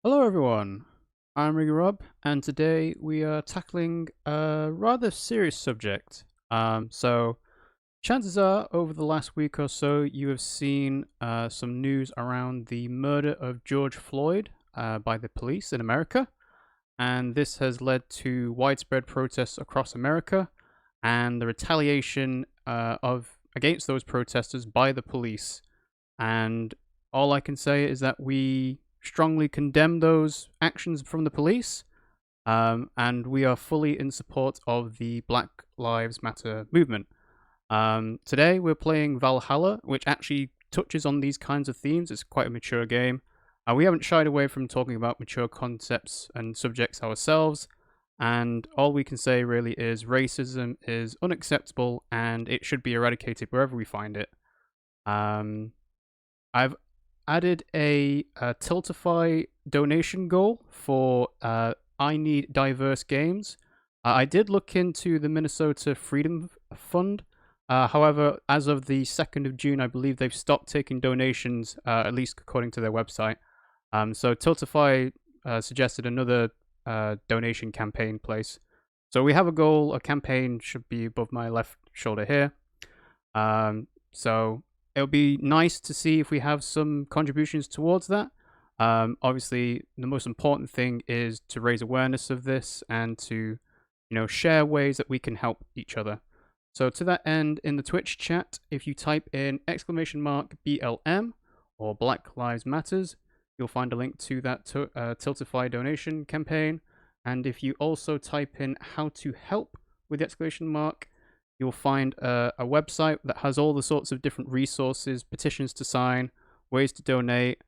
Hello everyone, I'm RiggyRob, and today we are tackling a rather serious subject. So, chances are, over the last week or so, you have seen some news around the murder of George Floyd by the police in America, and this has led to widespread protests across America, and the retaliation of against those protesters by the police. And all I can say is that we strongly condemn those actions from the police, and we are fully in support of the Black Lives Matter movement. Today we're playing Valhalla, which actually touches on these kinds of themes. It's quite a mature game. We haven't shied away from talking about mature concepts and subjects ourselves, and all we can say really is racism is unacceptable and it should be eradicated wherever we find it. I've added a Tiltify donation goal for I Need Diverse Games. I did look into the Minnesota Freedom Fund. However, as of the 2nd of June, I believe they've stopped taking donations, at least according to their website. So Tiltify suggested another donation campaign place. So we have a goal. A campaign should be above my left shoulder here. So it'll be nice to see if we have some contributions towards that. Obviously, the most important thing is to raise awareness of this and to, share ways that we can help each other. So to that end, in the Twitch chat, if you type in !BLM or Black Lives Matters, you'll find a link to that Tiltify donation campaign. And if you also type in how to help with the !, you'll find a website that has all the sorts of different resources, petitions to sign, ways to donate,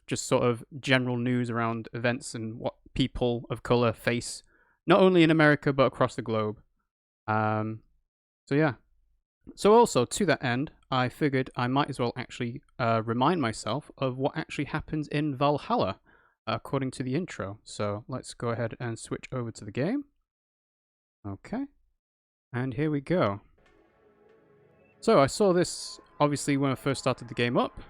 just sort of general news around events and what people of color face, not only in America, but across the globe. So yeah. So also, to that end, I figured I might as well actually remind myself of what actually happens in Valhalla, according to the intro. So let's go ahead and switch over to the game. Okay. And here we go. So I saw this, obviously, when I first started the game up.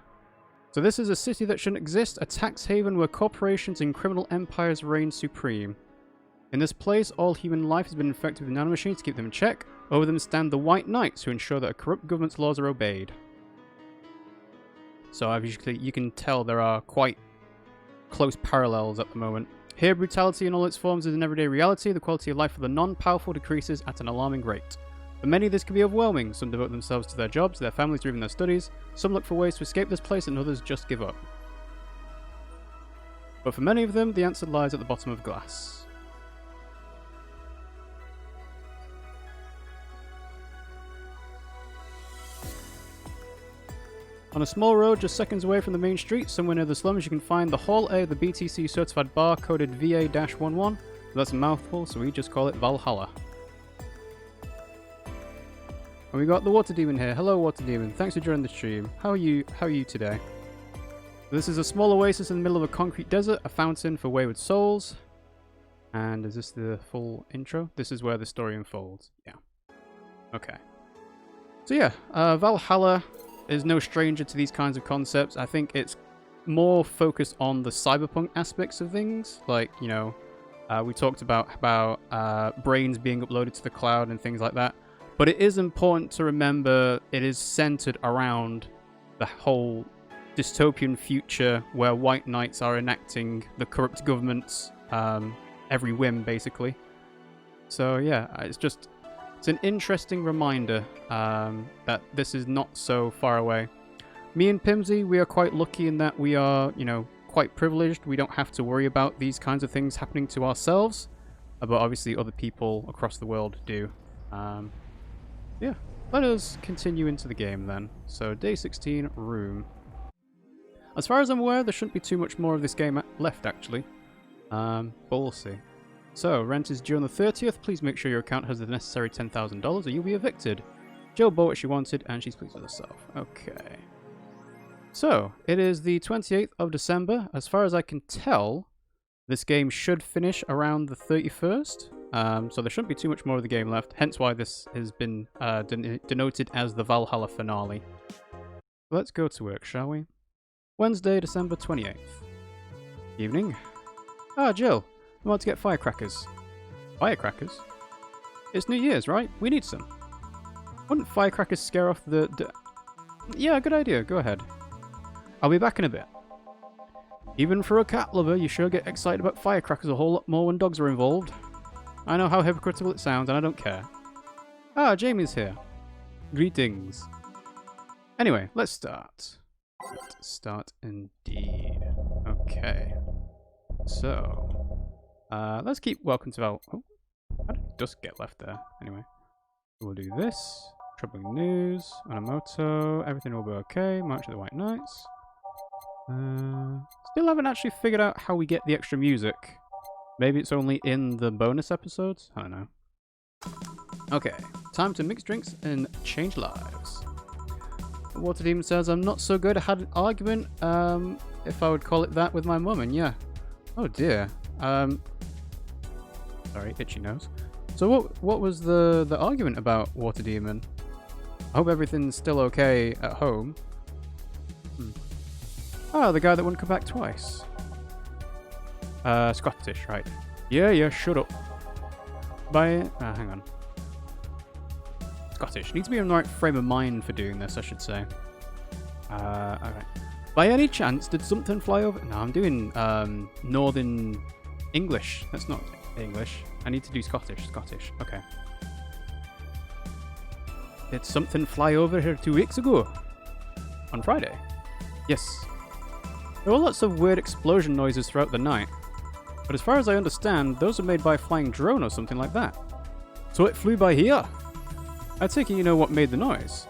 So this is a city that shouldn't exist, a tax haven where corporations and criminal empires reign supreme. In this place, all human life has been infected with nanomachines to keep them in check. Over them stand the White Knights, who ensure that a corrupt government's laws are obeyed. So obviously, you can tell there are quite close parallels at the moment. Here, brutality in all its forms is an everyday reality. The quality of life for the non-powerful decreases at an alarming rate. For many, this can be overwhelming. Some devote themselves to their jobs, their families, or even their studies. Some look for ways to escape this place, and others just give up. But for many of them, the answer lies at the bottom of glass. On a small road just seconds away from the main street, somewhere near the slums, you can find the Hall A of the BTC certified bar coded VA-11. That's a mouthful, so we just call it Valhalla. And we got the Water Demon here. Hello, Water Demon. Thanks for joining the stream. How are you today? This is a small oasis in the middle of a concrete desert, a fountain for wayward souls. And is this the full intro? This is where the story unfolds. Yeah. Okay. So yeah, Valhalla is no stranger to these kinds of concepts. I think it's more focused on the cyberpunk aspects of things. Like, we talked about brains being uploaded to the cloud and things like that. But it is important to remember it is centered around the whole dystopian future where White Knights are enacting the corrupt government's every whim, basically. So yeah, it's an interesting reminder that this is not so far away. Me and Pimmsy, we are quite lucky in that we are, quite privileged. We don't have to worry about these kinds of things happening to ourselves, but obviously other people across the world do. Yeah, let us continue into the game then. So, day 16, room. As far as I'm aware, there shouldn't be too much more of this game left, actually. But we'll see. So, rent is due on the 30th. Please make sure your account has the necessary $10,000 or you'll be evicted. Jill bought what she wanted and she's pleased with herself. Okay. So, it is the 28th of December. As far as I can tell, this game should finish around the 31st. So there shouldn't be too much more of the game left, hence why this has been denoted as the Valhalla finale. Let's go to work, shall we? Wednesday, December 28th. Evening. Ah, Jill. I want to get firecrackers. Firecrackers? It's New Year's, right? We need some. Wouldn't firecrackers scare off the... Yeah, good idea. Go ahead. I'll be back in a bit. Even for a cat lover, you sure get excited about firecrackers a whole lot more when dogs are involved. I know how hypocritical it sounds, and I don't care. Ah, Jamie's here. Greetings. Anyway, let's start. Let's start indeed. Okay. So, let's keep welcome to Val. Oh, how did dust get left there? Anyway, we'll do this. Troubling news. Anamoto. Everything will be okay. March of the White Knights. Still haven't actually figured out how we get the extra music. Maybe it's only in the bonus episodes? I don't know. Okay, time to mix drinks and change lives. Water Demon says, I'm not so good. I had an argument, if I would call it that, with my mum, and yeah. Oh dear. Sorry, itchy nose. So what was the argument about, Water Demon? I hope everything's still okay at home. Oh, the guy that wouldn't come back twice. Scottish, right. Yeah, shut up. Hang on. Scottish. Need to be in the right frame of mind for doing this, I should say. Alright. By any chance, did something fly over? No, I'm doing, Northern English. That's not English. I need to do Scottish. Scottish. Okay. Did something fly over here 2 weeks ago? On Friday? Yes. There were lots of weird explosion noises throughout the night. But as far as I understand, those are made by a flying drone or something like that. So it flew by here. I take it you know what made the noise.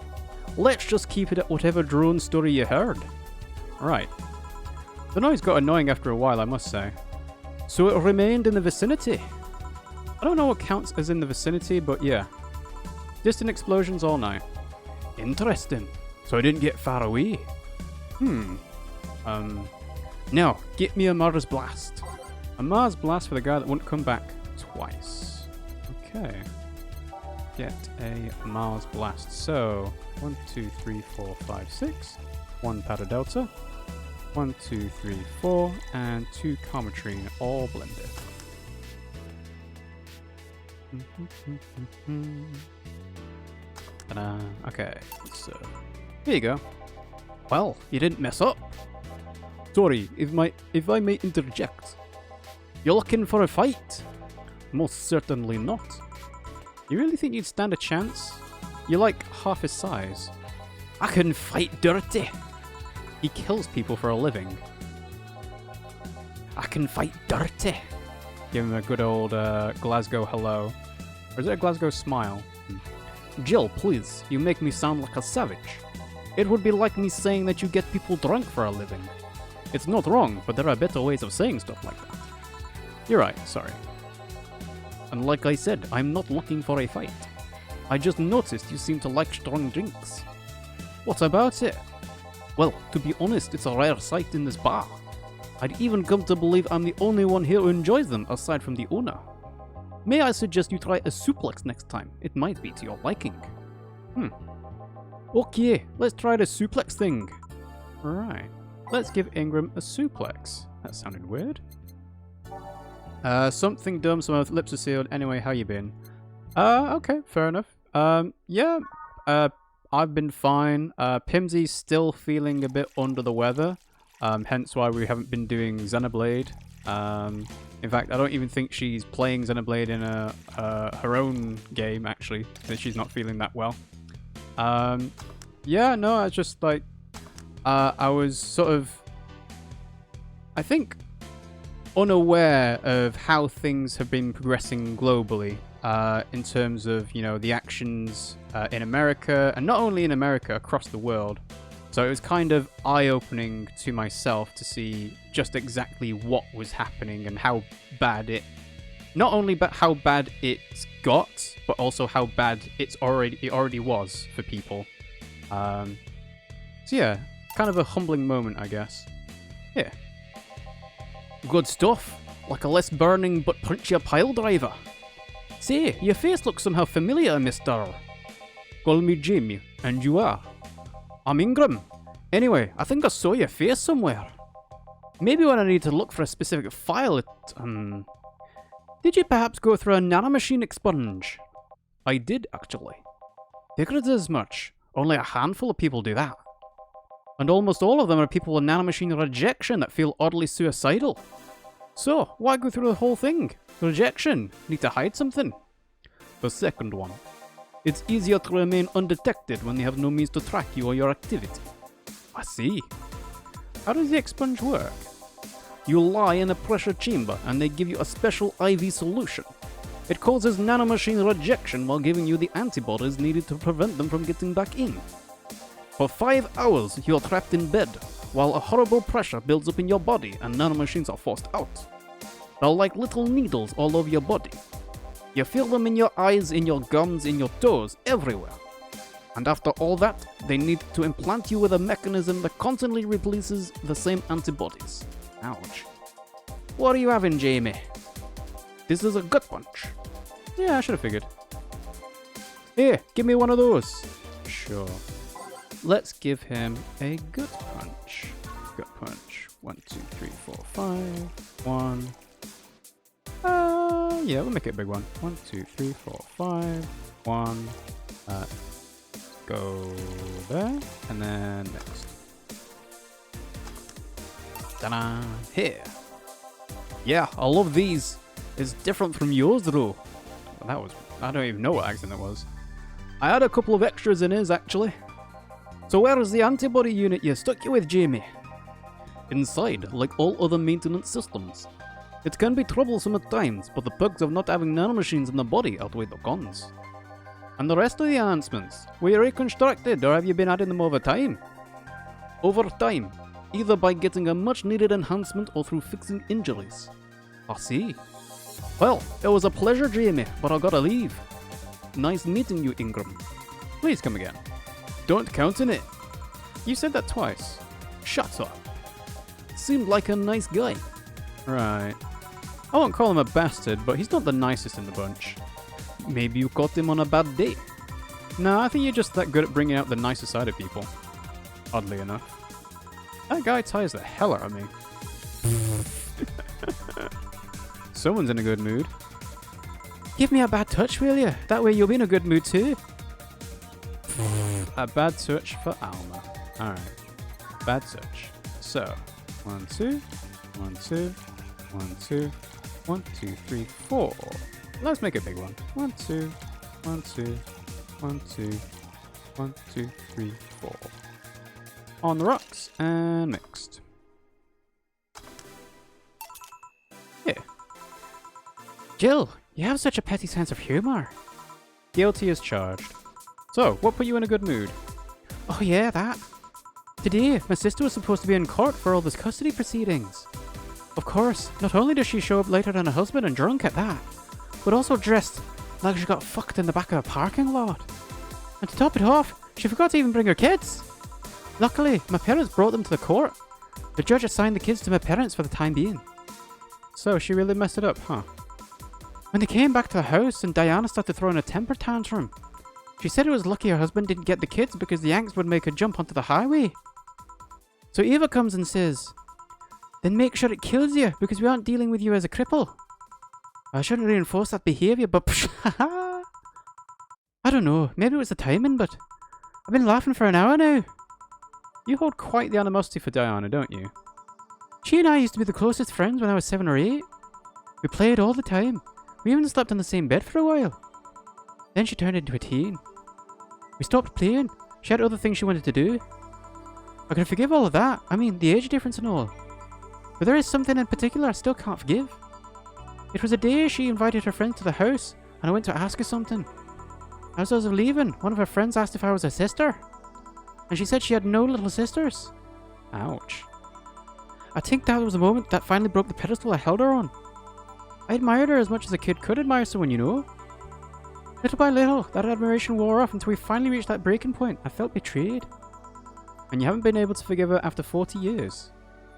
Let's just keep it at whatever drone story you heard. Right. The noise got annoying after a while, I must say. So it remained in the vicinity. I don't know what counts as in the vicinity, but yeah. Distant explosions all night. Interesting. So I didn't get far away. Now, get me a Mars Blast. A Mars Blast for the guy that wouldn't come back twice. Okay. Get a Mars Blast. So, 1, 2, 3, 4, 5, 6. 1 Paradelta. 1, 2, 3, 4. And 2 Carmetrine, all blended. Ta-da. Okay, so here you go. Well, you didn't mess up. Sorry, if I may interject. You're looking for a fight? Most certainly not. You really think you'd stand a chance? You're like half his size. I can fight dirty. He kills people for a living. I can fight dirty. Give him a good old Glasgow hello. Or is it a Glasgow smile? Jill, please, you make me sound like a savage. It would be like me saying that you get people drunk for a living. It's not wrong, but there are better ways of saying stuff like that. You're right, sorry. And like I said, I'm not looking for a fight. I just noticed you seem to like strong drinks. What about it? Well, to be honest, it's a rare sight in this bar. I'd even come to believe I'm the only one here who enjoys them, aside from the owner. May I suggest you try a suplex next time? It might be to your liking. Okay, let's try the suplex thing. Right. Let's give Ingram a suplex. That sounded weird. Something dumb, so my lips are sealed. Anyway, how you been? Okay, fair enough. Yeah, I've been fine. Pimmsy's still feeling a bit under the weather. Hence why we haven't been doing Xenoblade. In fact, I don't even think she's playing Xenoblade in her own game, actually. She's not feeling that well. Yeah, no, I just, like, I was sort of, I think, unaware of how things have been progressing globally, in terms of, you know, the actions in America, and not only in America, across the world. So it was kind of eye-opening to myself to see just exactly what was happening and how bad it, not only how bad it's got, but also how bad it already was for people. So yeah, kind of a humbling moment, I guess. Yeah. Good stuff. Like a less burning but punchier pile driver. Say, your face looks somehow familiar, mister. Call me Jamie, and you are. I'm Ingram. Anyway, I think I saw your face somewhere. Maybe when I need to look for a specific file, Did you perhaps go through a nanomachine expunge? I did, actually. Figured as much. Only a handful of people do that. And almost all of them are people with nanomachine rejection that feel oddly suicidal. So, why go through the whole thing? Rejection. Need to hide something? The second one. It's easier to remain undetected when they have no means to track you or your activity. I see. How does the expunge work? You lie in a pressure chamber and they give you a special IV solution. It causes nanomachine rejection while giving you the antibodies needed to prevent them from getting back in. For 5 hours, you're trapped in bed, while a horrible pressure builds up in your body and nanomachines are forced out. They're like little needles all over your body. You feel them in your eyes, in your gums, in your toes, everywhere. And after all that, they need to implant you with a mechanism that constantly replaces the same antibodies. Ouch. What are you having, Jamie? This is a gut punch. Yeah, I should have figured. Here, give me one of those. Sure. Let's give him a gut punch. Gut punch. 1, 2, 3, 4, 5. 1. Yeah, we'll make it a big one. 1, 2, 3, 4, 5. 1. Go there. And then next. Ta-da! Here. Yeah, I love these. It's different from yours though. Well, I don't even know what accent that was. I had a couple of extras in his actually. So where is the antibody unit you stuck you with, Jamie? Inside, like all other maintenance systems. It can be troublesome at times, but the perks of not having nanomachines in the body outweigh the cons. And the rest of the enhancements, were you reconstructed or have you been adding them over time? Over time, either by getting a much needed enhancement or through fixing injuries. I see. Well, it was a pleasure, Jamie, but I gotta leave. Nice meeting you, Ingram. Please come again. Don't count on it. You said that twice. Shut up. Seemed like a nice guy. Right. I won't call him a bastard, but he's not the nicest in the bunch. Maybe you caught him on a bad day. No, I think you're just that good at bringing out the nicer side of people. Oddly enough. That guy tires the hell out of me. Someone's in a good mood. Give me a bad touch, will you? That way you'll be in a good mood too. A bad touch for Alma. Alright. Bad touch. So, 1, 2, 1, 2, 1, 2, 1, 2, 3, 4. Let's make a big one. 1, 2, 1, 2, 1, 2, 1, 2, 3, 4. On the rocks and mixed. Yeah. Jill, you have such a petty sense of humor. Guilty as charged. So, what put you in a good mood? Oh yeah, that. Today, my sister was supposed to be in court for all those custody proceedings. Of course, not only does she show up later than her husband and drunk at that, but also dressed like she got fucked in the back of a parking lot. And to top it off, she forgot to even bring her kids. Luckily, my parents brought them to the court. The judge assigned the kids to my parents for the time being. So, she really messed it up, huh? When they came back to the house and Diana started throwing a temper tantrum, she said it was lucky her husband didn't get the kids because the Yanks would make her jump onto the highway. So Eva comes and says, then make sure it kills you because we aren't dealing with you as a cripple. I shouldn't reinforce that behaviour, but I don't know, maybe it was the timing, but I've been laughing for an hour now. You hold quite the animosity for Diana, don't you? She and I used to be the closest friends when I was 7 or 8. We played all the time. We even slept on the same bed for a while. Then she turned into a teen. We stopped playing. She had other things she wanted to do. I can forgive all of that. I mean, the age difference and all. But there is something in particular I still can't forgive. It was a day she invited her friends to the house, and I went to ask her something. As I was leaving, one of her friends asked if I was her sister. And she said she had no little sisters. Ouch. I think that was the moment that finally broke the pedestal I held her on. I admired her as much as a kid could admire someone, you know. Little by little, that admiration wore off until we finally reached that breaking point. I felt betrayed. And you haven't been able to forgive her after 40 years.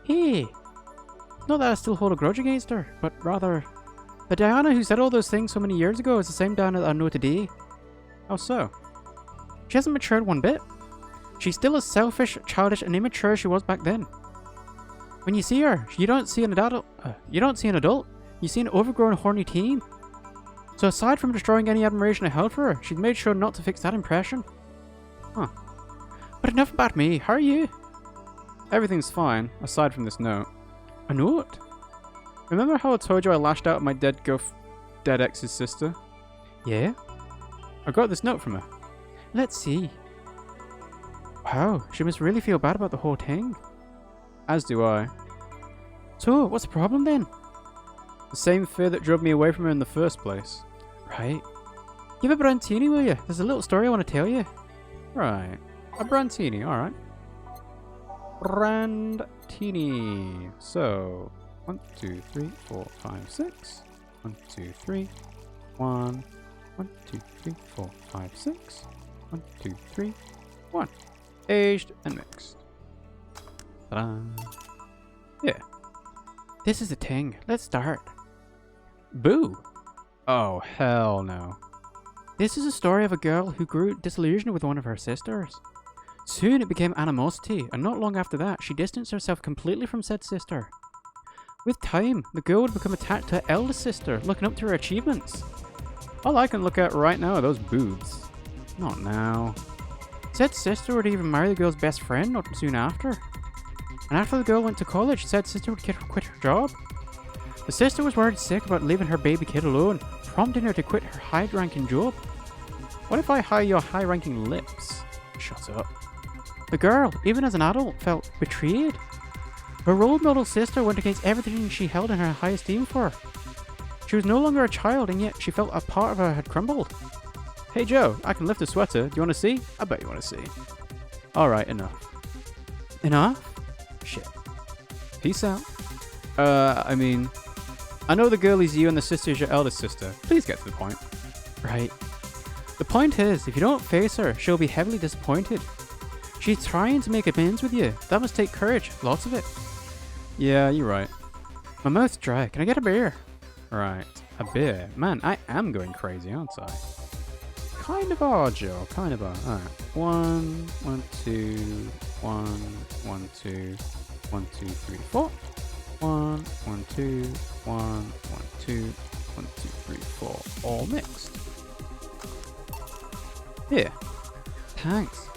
Hey! Not that I still hold a grudge against her, but rather, the Diana who said all those things so many years ago is the same Diana that I know today. How so? She hasn't matured one bit. She's still as selfish, childish, and immature as she was back then. When you see her, you don't see an adult. You see an overgrown, horny teen. So aside from destroying any admiration I held for her, she'd made sure not to fix that impression. Huh. But enough about me. How are you? Everything's fine, aside from this note. A note? Remember how I told you I lashed out at my dead ex's sister? Yeah? I got this note from her. Let's see. Wow, she must really feel bad about the whole thing. As do I. So, what's the problem then? The same fear that drove me away from her in the first place. Right. Give a brandtini, will you? There's a little story I want to tell you. Right. A brandtini, alright. Brandtini. So, 1, 2, 3, 4, 5, 6. 1, 2, 3. 1. 1, 2, 3, 4, 5, 6. 1, 2, 3, 1. Aged and mixed. Ta-da. Yeah. This is the thing. Let's start. Boo! Oh, hell no. This is a story of a girl who grew disillusioned with one of her sisters. Soon it became animosity, and not long after that, she distanced herself completely from said sister. With time, the girl would become attached to her eldest sister, looking up to her achievements. All I can look at right now are those boobs. Not now. Said sister would even marry the girl's best friend not soon after. And after the girl went to college, said sister would quit her job. The sister was worried sick about leaving her baby kid alone, prompting her to quit her high-ranking job. What if I hire your high-ranking lips? Shut up. The girl, even as an adult, felt betrayed. Her role model sister went against everything she held in her high esteem for. She was no longer a child, and yet she felt a part of her had crumbled. Hey Joe, I can lift a sweater. Do you want to see? I bet you want to see. Alright, enough. Enough? Shit. Peace out. I mean, I know the girl is you and the sister is your eldest sister. Please get to the point. Right. The point is, if you don't face her, she'll be heavily disappointed. She's trying to make amends with you. That must take courage. Lots of it. Yeah, you're right. My mouth's dry. Can I get a beer? Right. A beer. Man, I am going crazy, aren't I? Kind of are, Joe. Kind of are. Alright. 1, 1, 2, 1, 1, 2, 1, 2, 3, 4. 1, 1, 2, 1, 1, 2, 1, 2, 3, 4. All mixed. Here. Thanks.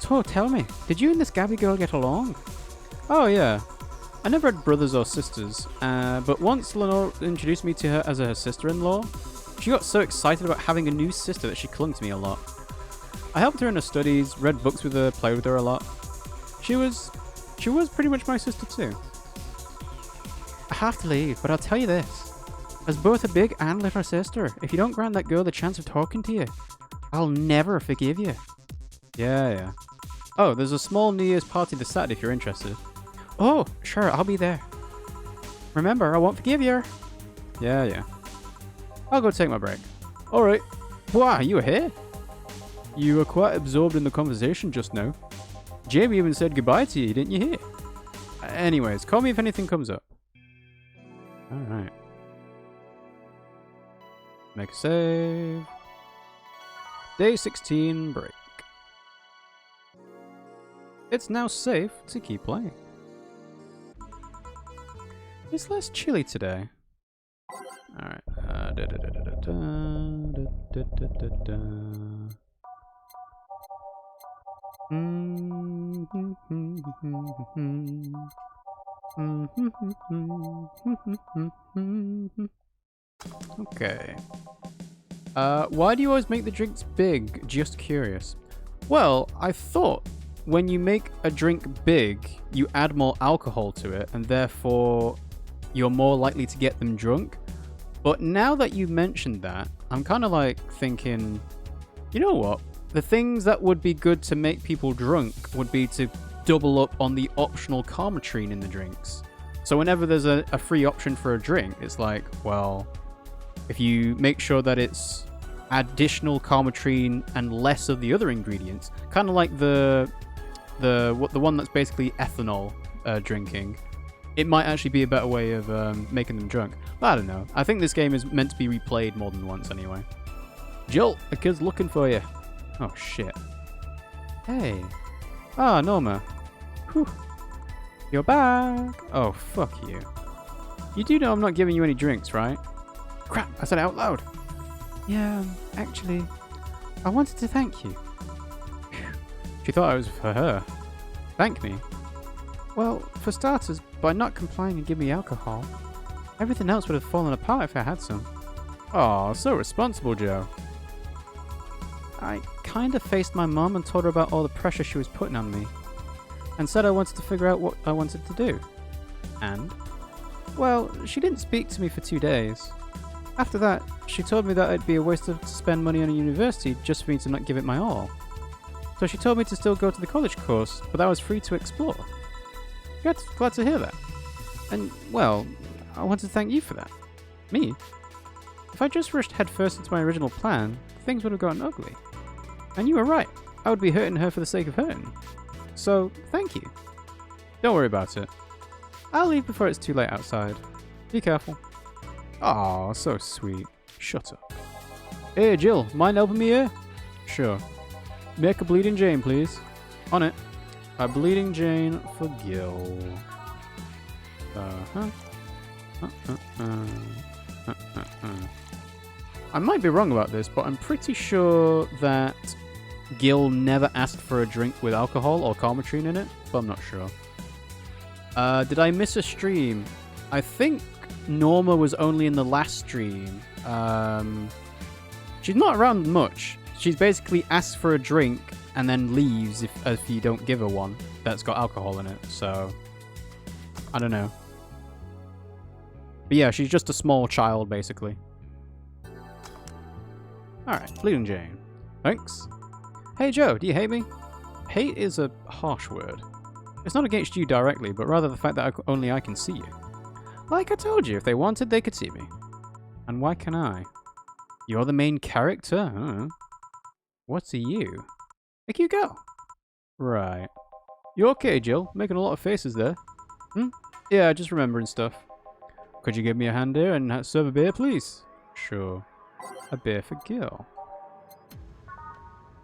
So, tell me, did you and this Gabby girl get along? Oh, yeah. I never had brothers or sisters, but once Lenore introduced me to her as her sister-in-law, she got so excited about having a new sister that she clung to me a lot. I helped her in her studies, read books with her, played with her a lot. She was pretty much my sister too. I have to leave, but I'll tell you this. As both a big and little sister, if you don't grant that girl the chance of talking to you, I'll never forgive you. Yeah. Oh, there's a small New Year's party this Saturday if you're interested. Oh, sure, I'll be there. Remember, I won't forgive you. Yeah. I'll go take my break. Alright. Wow, you were here? You were quite absorbed in the conversation just now. Jamie even said goodbye to you, didn't you hear? Anyways, call me if anything comes up. Alright. Make a save. Day 16 break. It's now safe to keep playing. It's less chilly today. Alright. Okay. Why do you always make the drinks big? Just curious. Well, I thought when you make a drink big, you add more alcohol to it, and therefore you're more likely to get them drunk. But now that you mentioned that, I'm kind of like thinking, you know what? The things that would be good to make people drunk would be to double up on the optional karmatrine in the drinks. So whenever there's a free option for a drink, it's like, well, if you make sure that it's additional karmatrine and less of the other ingredients, kind of like the one that's basically ethanol drinking, it might actually be a better way of making them drunk. But I don't know. I think this game is meant to be replayed more than once anyway. Jill, the kid's looking for you. Oh shit. Hey. Ah, Norma. Whew. You're back! Oh, fuck you. You do know I'm not giving you any drinks, right? Crap, I said it out loud. Yeah, actually, I wanted to thank you. She thought I was for her. Thank me? Well, for starters, by not complying and giving me alcohol. Everything else would have fallen apart if I had some. Aw, so responsible, Joe. I kinda faced my mum and told her about all the pressure she was putting on me. And said I wanted to figure out what I wanted to do. And? Well, she didn't speak to me for 2 days. After that, she told me that it'd be a waste to spend money on a university just for me to not give it my all. So she told me to still go to the college course, but that I was free to explore. Glad to hear that. And, well, I want to thank you for that. Me? If I just rushed headfirst into my original plan, things would have gotten ugly. And you were right. I would be hurting her for the sake of hurting. So, thank you. Don't worry about it. I'll leave before it's too late outside. Be careful. Aw, so sweet. Shut up. Hey, Jill, mind helping me here? Sure. Make a bleeding Jane, please. On it. A bleeding Jane for Gil. I might be wrong about this, but I'm pretty sure that Gil never asked for a drink with alcohol or Carmetrine in it, but I'm not sure. Did I miss a stream? I think Norma was only in the last stream. She's not around much. She's basically asked for a drink and then leaves if you don't give her one that's got alcohol in it, so I don't know. But yeah, she's just a small child, basically. Alright, Bleeding Jane. Thanks. Hey Joe, do you hate me? Hate is a harsh word. It's not against you directly, but rather the fact that only I can see you. Like I told you, if they wanted, they could see me. And why can I? You're the main character? Huh? What's a you? Make you go. Right. You okay, Jill? Making a lot of faces there. Yeah, just remembering stuff. Could you give me a hand here and serve a beer, please? Sure. A beer for Gil.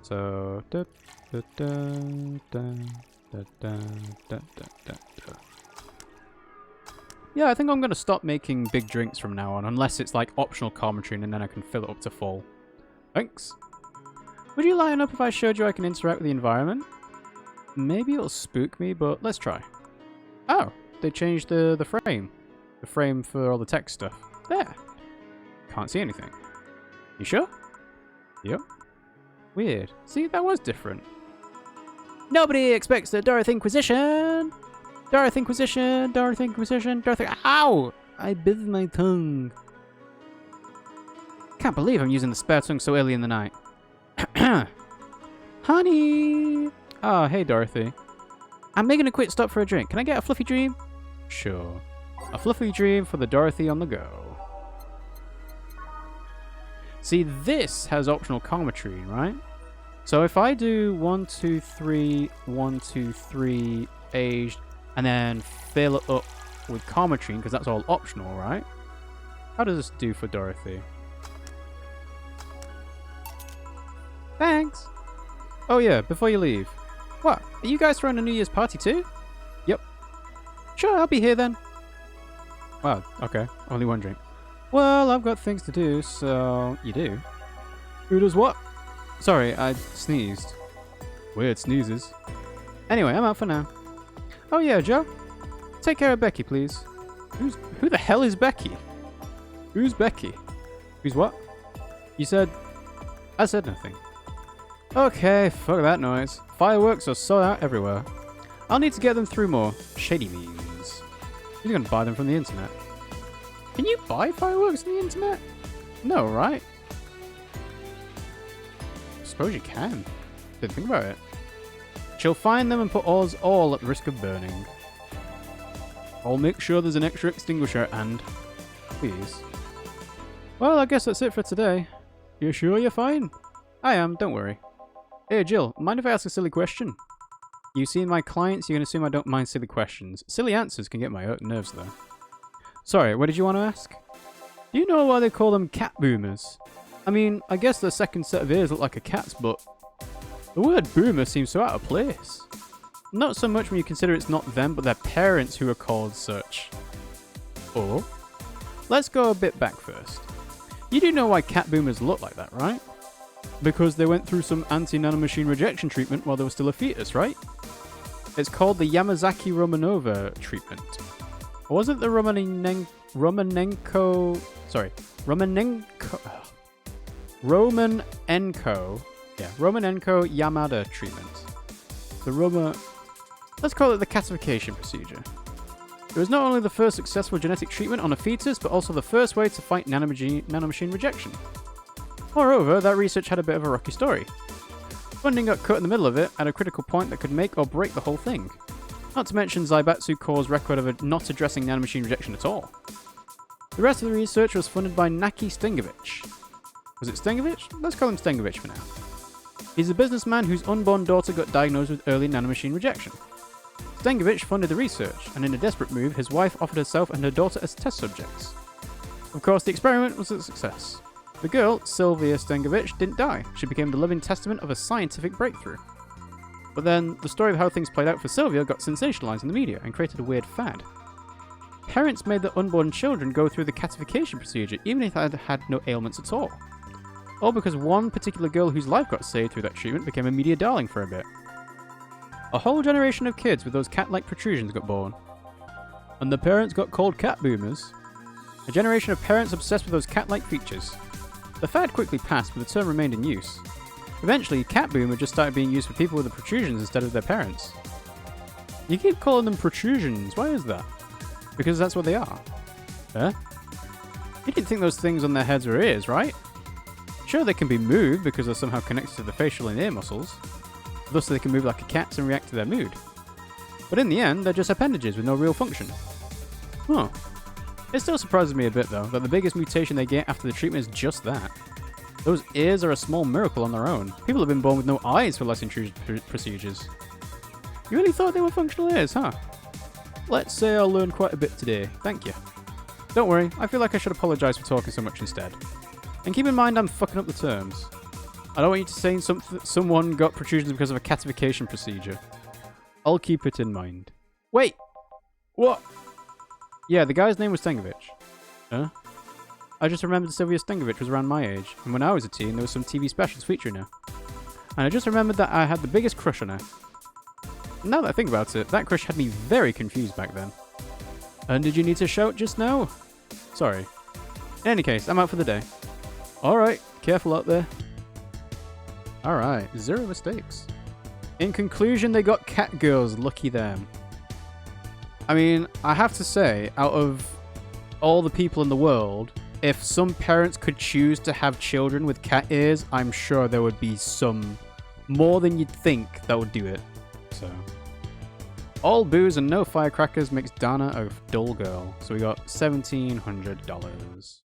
So... Yeah, I think I'm going to stop making big drinks from now on, unless it's like optional Carmetrine and then I can fill it up to full. Thanks. Would you lighten up if I showed you I can interact with the environment? Maybe it'll spook me, but let's try. Oh, they changed the frame. The frame for all the text stuff. There. Can't see anything. You sure? Yep. Weird. See, that was different. Nobody expects the Dorothy Inquisition! Dorothy Inquisition! Dorothy Inquisition! Dorothy... Ow! I bit my tongue. Can't believe I'm using the spare tongue so early in the night. Honey! Oh, hey Dorothy. I'm making a quick stop for a drink. Can I get a fluffy dream? Sure. A fluffy dream for the Dorothy on the go. See, this has optional Carmetrine, right? So if I do 1, 2, 3, 1, 2, 3, aged, and then fill it up with Carmetrine, because that's all optional, right? How does this do for Dorothy? Thanks! Oh yeah, before you leave. What? Are you guys throwing a New Year's party too? Yep. Sure, I'll be here then. Wow, okay. Only one drink. Well, I've got things to do, so... You do? Who does what? Sorry, I sneezed. Weird sneezes. Anyway, I'm out for now. Oh yeah, Joe. Take care of Becky, please. Who the hell is Becky? Who's Becky? Who's what? You said... I said nothing. Okay, fuck that noise. Fireworks are sold out everywhere. I'll need to get them through more shady means. You're gonna buy them from the internet. Can you buy fireworks on the internet? No, right? I suppose you can. Didn't think about it. She'll find them and put us all at risk of burning. I'll make sure there's an extra extinguisher and... Please. Well, I guess that's it for today. You sure you're fine? I am, don't worry. Hey Jill, mind if I ask a silly question? You seen my clients, you're gonna assume I don't mind silly questions. Silly answers can get my nerves though. Sorry, what did you want to ask? Do you know why they call them cat boomers? I mean, I guess their second set of ears look like a cat's, but the word boomer seems so out of place. Not so much when you consider it's not them, but their parents who are called such. Or, let's go a bit back first. You do know why cat boomers look like that, right? Because they went through some anti-nanomachine rejection treatment while they were still a fetus, right? It's called the Yamazaki-Romanova treatment. Or was it the Romanenko Yamada treatment. Let's call it the catification procedure. It was not only the first successful genetic treatment on a fetus, but also the first way to fight nanomachine rejection. Moreover, that research had a bit of a rocky story. Funding got cut in the middle of it at a critical point that could make or break the whole thing. Not to mention Zaibatsu Corps' record of not addressing nanomachine rejection at all. The rest of the research was funded by Naki Stengovich. Was it Stengovich? Let's call him Stengovich for now. He's a businessman whose unborn daughter got diagnosed with early nanomachine rejection. Stengovich funded the research, and in a desperate move, his wife offered herself and her daughter as test subjects. Of course, the experiment was a success. The girl, Sylvia Stengovich, didn't die. She became the living testament of a scientific breakthrough. But then, the story of how things played out for Sylvia got sensationalized in the media and created a weird fad. Parents made their unborn children go through the catification procedure even if they had no ailments at all. All because one particular girl whose life got saved through that treatment became a media darling for a bit. A whole generation of kids with those cat-like protrusions got born. And the parents got called cat boomers. A generation of parents obsessed with those cat-like features. The fad quickly passed, but the term remained in use. Eventually, cat boomer just started being used for people with the protrusions instead of their parents. You keep calling them protrusions, why is that? Because that's what they are. Huh? You didn't think those things on their heads were ears, right? Sure, they can be moved because they're somehow connected to the facial and ear muscles. Thus they can move like a cat's and react to their mood. But in the end, they're just appendages with no real function. Huh. It still surprises me a bit though, that the biggest mutation they get after the treatment is just that. Those ears are a small miracle on their own. People have been born with no eyes for less intrusive procedures. You really thought they were functional ears, huh? Let's say I learned quite a bit today, thank you. Don't worry, I feel like I should apologise for talking so much instead. And keep in mind I'm fucking up the terms. I don't want you to say someone got protrusions because of a catification procedure. I'll keep it in mind. Wait! What? Yeah, the guy's name was Stengovich. Huh? I just remembered Sylvia Stengovich was around my age, and when I was a teen there was some TV specials featuring her. And I just remembered that I had the biggest crush on her. Now that I think about it, that crush had me very confused back then. And did you need to shout just now? Sorry. In any case, I'm out for the day. Alright, careful out there. Alright, 0 mistakes. In conclusion, they got cat girls, lucky them. I mean, I have to say, out of all the people in the world, if some parents could choose to have children with cat ears, I'm sure there would be some more than you'd think that would do it. So, all booze and no firecrackers makes Dana a dull girl. So we got $1,700.